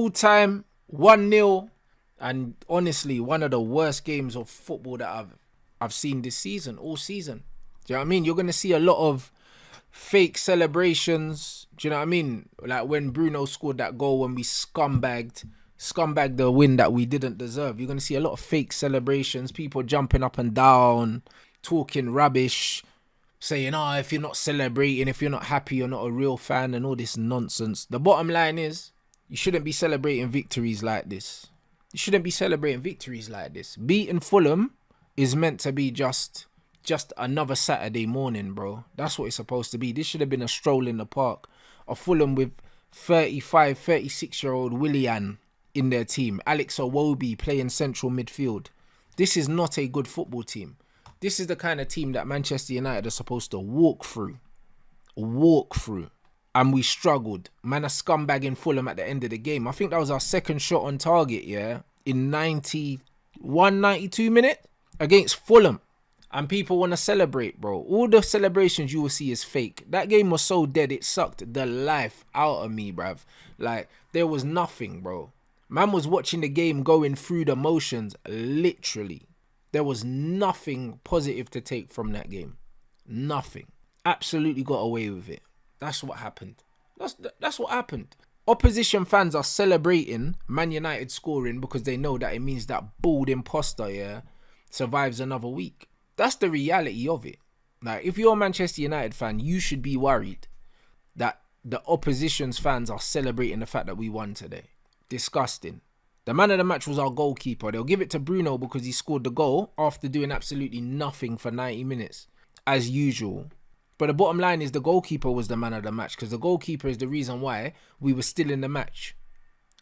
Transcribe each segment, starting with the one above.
Full time, 1-0, and honestly, one of the worst games of football that I've seen this season, all season. Do you know what I mean? You're gonna see a lot of fake celebrations. Do you know what I mean? Like when Bruno scored that goal when we scumbagged the win that we didn't deserve. You're gonna see a lot of fake celebrations, people jumping up and down, talking rubbish, saying, if you're not celebrating, if you're not happy, you're not a real fan, and all this nonsense. The bottom line is, you shouldn't be celebrating victories like this. You shouldn't be celebrating victories like this. Beating Fulham is meant to be just another Saturday morning, bro. That's what it's supposed to be. This should have been a stroll in the park. A Fulham with 35, 36-year-old Willian in their team. Alex Iwobi playing central midfield. This is not a good football team. This is the kind of team that Manchester United are supposed to walk through. And we struggled. Man, a scumbag in Fulham at the end of the game. I think that was our second shot on target, yeah, in 91, 92 minute against Fulham. And people want to celebrate, bro. All the celebrations you will see is fake. That game was so dead, it sucked the life out of me, bruv. Like, there was nothing, bro. Man was watching the game going through the motions, literally. There was nothing positive to take from that game. Nothing. Absolutely got away with it. That's what happened. That's what happened. Opposition fans are celebrating Man United scoring because they know that it means that bald imposter, yeah, survives another week. That's the reality of it. Like, if you're a Manchester United fan, you should be worried that the opposition's fans are celebrating the fact that we won today. Disgusting. The man of the match was our goalkeeper. They'll give it to Bruno because he scored the goal after doing absolutely nothing for 90 minutes, as usual. But the bottom line is the goalkeeper was the man of the match because the goalkeeper is the reason why we were still in the match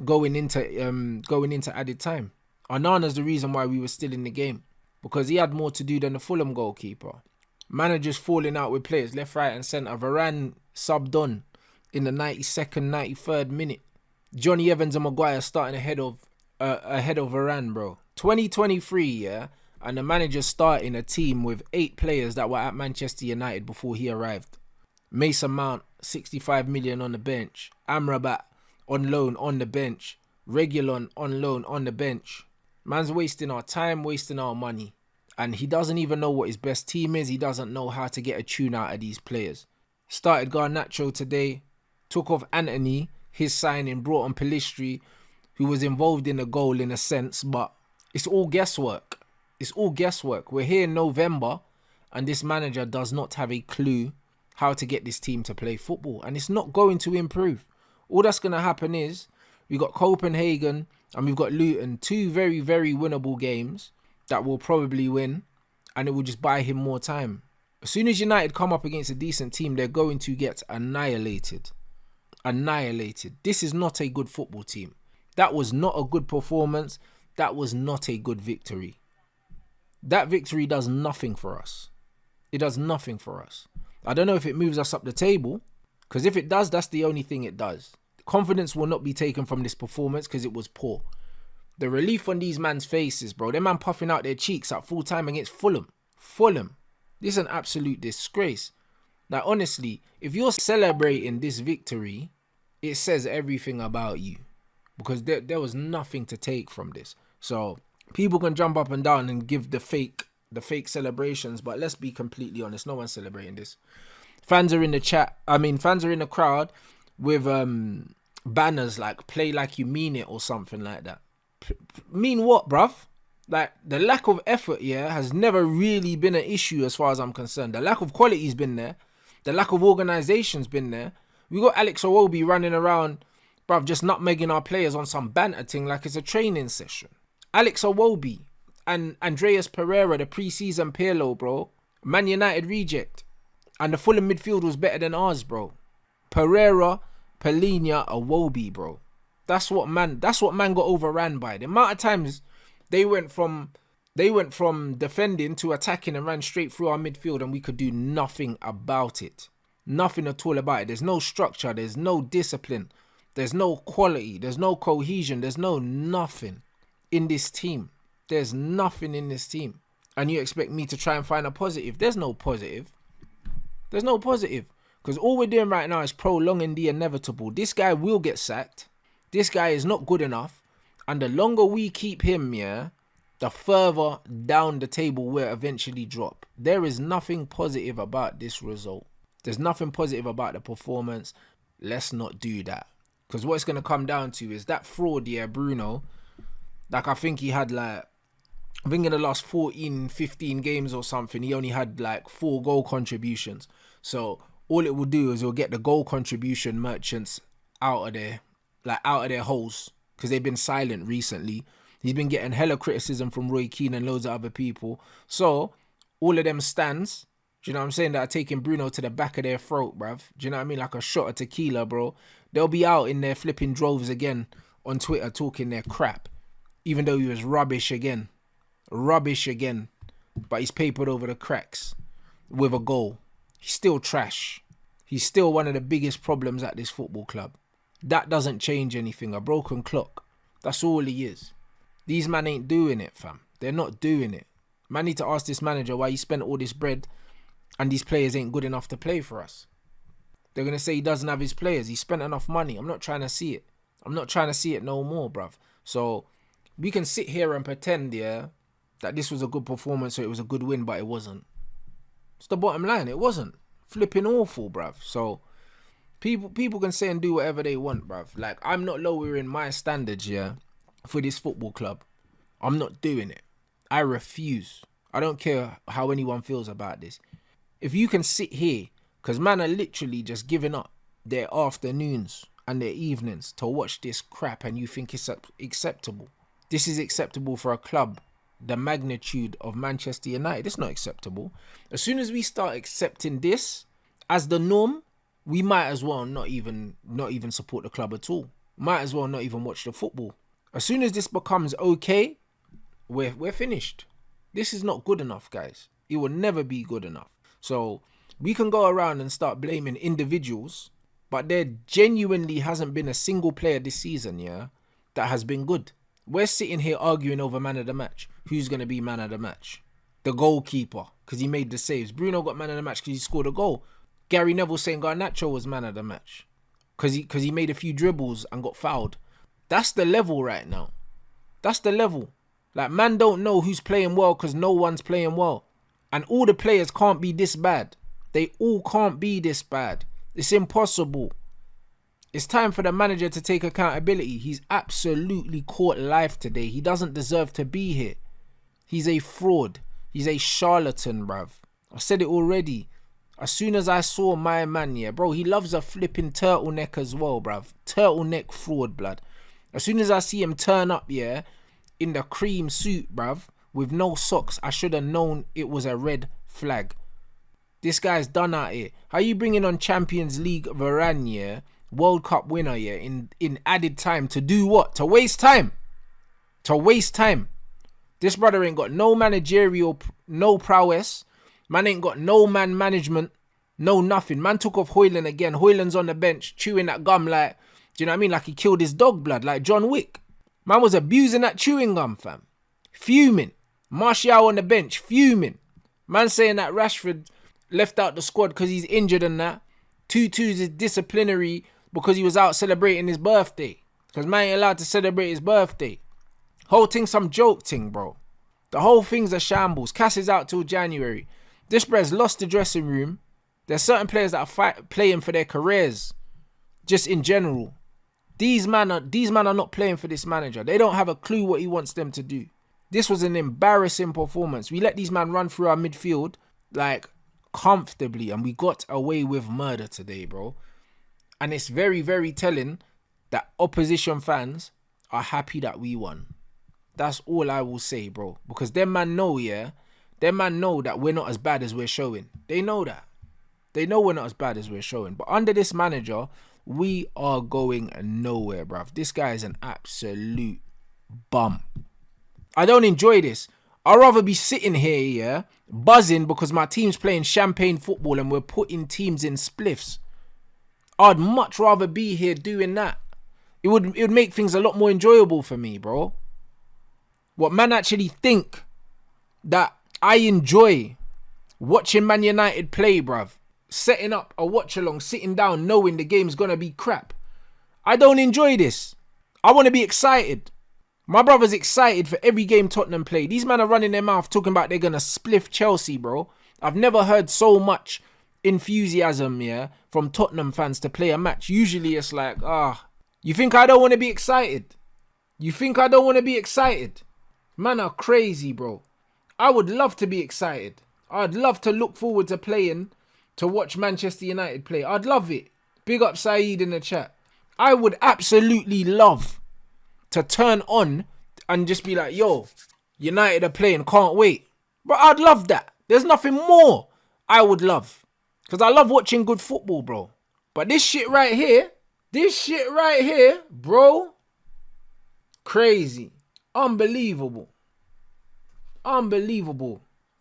going into added time. Onana's the reason why we were still in the game because he had more to do than the Fulham goalkeeper. Managers falling out with players left, right and centre. Varane subbed on in the 92nd, 93rd minute. Johnny Evans and Maguire starting ahead of Varane, bro. 2023, yeah. And the manager starting a team with 8 players that were at Manchester United before he arrived. Mason Mount, 65 million on the bench. Amrabat on loan on the bench. Reguilon on loan on the bench. Man's wasting our time, wasting our money. And he doesn't even know what his best team is. He doesn't know how to get a tune out of these players. Started Garnacho today. Took off Anthony, his signing, brought on Pellistri, who was involved in the goal in a sense. But it's all guesswork. It's all guesswork. We're here in November and this manager does not have a clue how to get this team to play football. And it's not going to improve. All that's going to happen is we've got Copenhagen and we've got Luton. 2 very, very winnable games that we'll probably win. And it will just buy him more time. As soon as United come up against a decent team, they're going to get annihilated. Annihilated. This is not a good football team. That was not a good performance. That was not a good victory. That victory does nothing for us. It does nothing for us. I don't know if it moves us up the table, because if it does, that's the only thing it does. Confidence will not be taken from this performance because it was poor. The relief on these man's faces, bro. Them man puffing out their cheeks at full time against Fulham. Fulham. This is an absolute disgrace. Now, honestly, if you're celebrating this victory, it says everything about you. Because there was nothing to take from this. So people can jump up and down and give the fake celebrations, but let's be completely honest, no one's celebrating this. Fans are in the crowd with banners like "play like you mean it" or something like that. Mean what, bruv? Like, the lack of effort here has never really been an issue as far as I'm concerned. The lack of quality's been there. The lack of organisation's been there. We got Alex Iwobi running around, bruv, just nutmegging our players on some banter thing like it's a training session. Alex Iwobi and Andreas Pereira, the pre-season Pirlo, bro. Man United reject. And the Fulham midfield was better than ours, bro. Pereira, Palhinha, Iwobi, bro. That's what man got overran by. The amount of times they went from defending to attacking and ran straight through our midfield and we could do nothing about it. Nothing at all about it. There's no structure. There's no discipline. There's no quality. There's no cohesion. There's no nothing in this team. There's nothing in this team. And you expect me to try and find a positive. There's no positive. There's no positive. Because all we're doing right now is prolonging the inevitable. This guy will get sacked. This guy is not good enough. And the longer we keep him, yeah, the further down the table we'll eventually drop. There is nothing positive about this result. There's nothing positive about the performance. Let's not do that. Because what it's going to come down to is that fraud, yeah, Bruno. Like, I think he had like, I think in the last 14, 15 games or something, he only had like 4 goal contributions. So all it will do is it'll get the goal contribution merchants out of their holes, because they've been silent recently. He's been getting hella criticism from Roy Keane and loads of other people. So all of them stands, do you know what I'm saying, that are taking Bruno to the back of their throat, bruv. Do you know what I mean? Like a shot of tequila, bro. They'll be out in their flipping droves again on Twitter talking their crap, even though he was rubbish again. But he's papered over the cracks with a goal. He's still trash. He's still one of the biggest problems at this football club. That doesn't change anything. A broken clock. That's all he is. These man ain't doing it, fam. They're not doing it. Man need to ask this manager why he spent all this bread and these players ain't good enough to play for us. They're going to say he doesn't have his players. He spent enough money. I'm not trying to see it. I'm not trying to see it no more, bruv. So we can sit here and pretend, yeah, that this was a good performance or it was a good win, but it wasn't. It's the bottom line. It wasn't. Flipping awful, bruv. So people can say and do whatever they want, bruv. Like, I'm not lowering my standards, yeah, for this football club. I'm not doing it. I refuse. I don't care how anyone feels about this. If you can sit here, because man are literally just giving up their afternoons and their evenings to watch this crap and you think it's acceptable. This is acceptable for a club the magnitude of Manchester United. It's not acceptable. As soon as we start accepting this as the norm, we might as well not even support the club at all. Might as well not even watch the football. As soon as this becomes okay, we're finished. This is not good enough, guys. It will never be good enough. So we can go around and start blaming individuals, but there genuinely hasn't been a single player this season, yeah, that has been good. We're sitting here arguing over man of the match. Who's going to be man of the match? The goalkeeper, because he made the saves. Bruno got man of the match because he scored a goal. Gary Neville saying Garnacho was man of the match because he made a few dribbles and got fouled. That's the level right now. That's the level. Like, man don't know who's playing well because no one's playing well. And all the players can't be this bad. They all can't be this bad. It's impossible. It's time for the manager to take accountability. He's absolutely caught life today. He doesn't deserve to be here. He's a fraud. He's a charlatan, bruv. I said it already. As soon as I saw my man, yeah, bro, he loves a flipping turtleneck as well, bruv. Turtleneck fraud, blood. As soon as I see him turn up, yeah, in the cream suit, bruv, with no socks, I should have known it was a red flag. This guy's done out here. How you bringing on Champions League Varane, yeah, World Cup winner, yeah, in added time to do what? To waste time. To waste time. This brother ain't got no managerial, no prowess. Man ain't got no man management, no nothing. Man took off Hoyland again. Hoyland's on the bench, chewing that gum like, do you know what I mean? Like he killed his dog, blood, like John Wick. Man was abusing that chewing gum, fam. Fuming. Martial on the bench, fuming. Man saying that Rashford left out the squad because he's injured and that. 2-2's is disciplinary because he was out celebrating his birthday. Because man ain't allowed to celebrate his birthday. Whole thing some joke thing, bro. The whole thing's a shambles. Cass is out till January. This bread's lost the dressing room. There's certain players that are playing for their careers. Just in general. These man are not playing for this manager. They don't have a clue what he wants them to do. This was an embarrassing performance. We let these men run through our midfield like comfortably and we got away with murder today, bro. And it's very, very telling that opposition fans are happy that we won. That's all I will say, bro. Because them man know, yeah, them man know that we're not as bad as we're showing. They know that. They know we're not as bad as we're showing. But under this manager, we are going nowhere, bruv. This guy is an absolute bum. I don't enjoy this. I'd rather be sitting here, yeah, buzzing because my team's playing champagne football and we're putting teams in spliffs. I'd much rather be here doing that. It would make things a lot more enjoyable for me, bro. What man actually think that I enjoy watching Man United play, bruv. Setting up a watch along, sitting down, knowing the game's gonna be crap. I don't enjoy this. I want to be excited. My brother's excited for every game Tottenham play. These men are running their mouth talking about they're going to spliff Chelsea, bro. I've never heard so much enthusiasm, yeah, from Tottenham fans to play a match. Usually it's like, you think I don't want to be excited? You think I don't want to be excited? Man are crazy, bro. I would love to be excited. I'd love to look forward to playing, to watch Manchester United play. I'd love it. Big up Saeed in the chat. I would absolutely love to turn on and just be like, yo, United are playing, can't wait. But I'd love that. There's nothing more I would love. Because I love watching good football, bro. But this shit right here, bro, crazy. Unbelievable.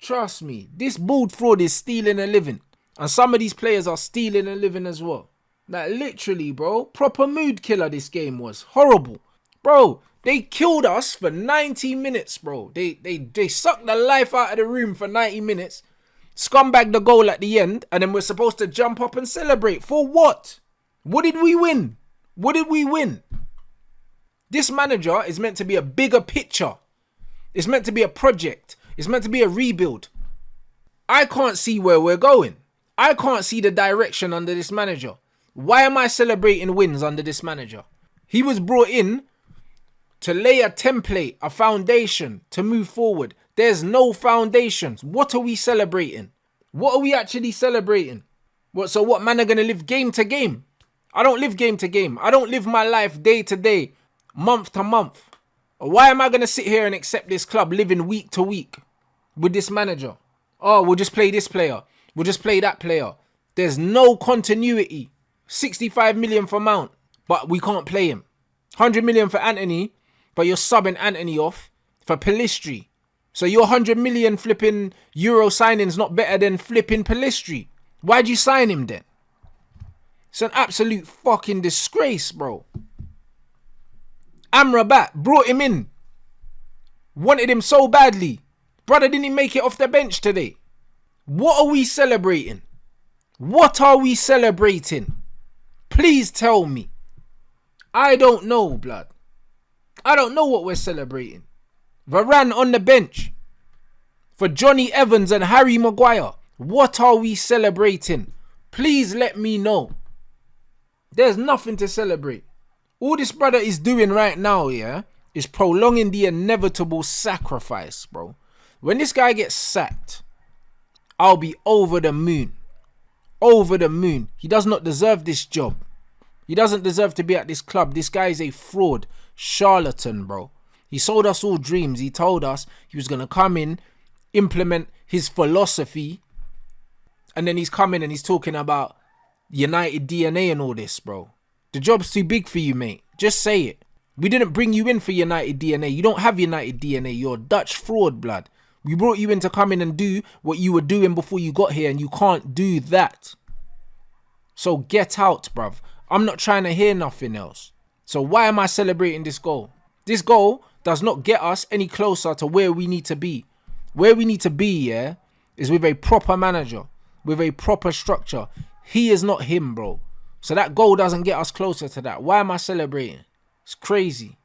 Trust me. This bald fraud is stealing a living. And some of these players are stealing a living as well. Like literally, bro. Proper mood killer this game was. Horrible. Bro, they killed us for 90 minutes, bro. They sucked the life out of the room for 90 minutes. Scumbag the goal at the end. And then we're supposed to jump up and celebrate. For what? What did we win? This manager is meant to be a bigger picture. It's meant to be a project. It's meant to be a rebuild. I can't see where we're going. I can't see the direction under this manager. Why am I celebrating wins under this manager? He was brought in to lay a template, a foundation to move forward. There's no foundations. What are we celebrating? What are we actually celebrating? What man are going to live game to game? I don't live game to game. I don't live my life day to day, month to month. Why am I going to sit here and accept this club living week to week with this manager? Oh, we'll just play this player. We'll just play that player. There's no continuity. 65 million for Mount, but we can't play him. 100 million for Anthony, but you're subbing Anthony off for Pellistri. So your 100 million flipping Euro signing's not better than flipping Pellistri. Why'd you sign him then? It's an absolute fucking disgrace, bro. Amrabat brought him in. Wanted him so badly. Brother didn't make it off the bench today. What are we celebrating? What are we celebrating? Please tell me. I don't know, blood. I don't know what we're celebrating. Varane on the bench for Johnny Evans and Harry Maguire. What are we celebrating? Please let me know. There's nothing to celebrate. All this brother is doing right now, yeah, is prolonging the inevitable sacrifice, bro. When this guy gets sacked, I'll be over the moon. Over the moon. He does not deserve this job. He doesn't deserve to be at this club. This guy is a fraud. Charlatan, bro. He sold us all dreams. He told us he was going to come in, implement his philosophy, and then he's coming and he's talking about United DNA and all this, bro. The job's too big for you, mate. Just say it. We didn't bring you in for United DNA. You don't have United DNA. You're Dutch fraud, blood. We brought you in to come in and do what you were doing before you got here, and you can't do that. So get out, bruv. I'm not trying to hear nothing else. So why am I celebrating this goal? This goal does not get us any closer to where we need to be. Where we need to be, yeah, is with a proper manager, with a proper structure. He is not him, bro. So that goal doesn't get us closer to that. Why am I celebrating? It's crazy.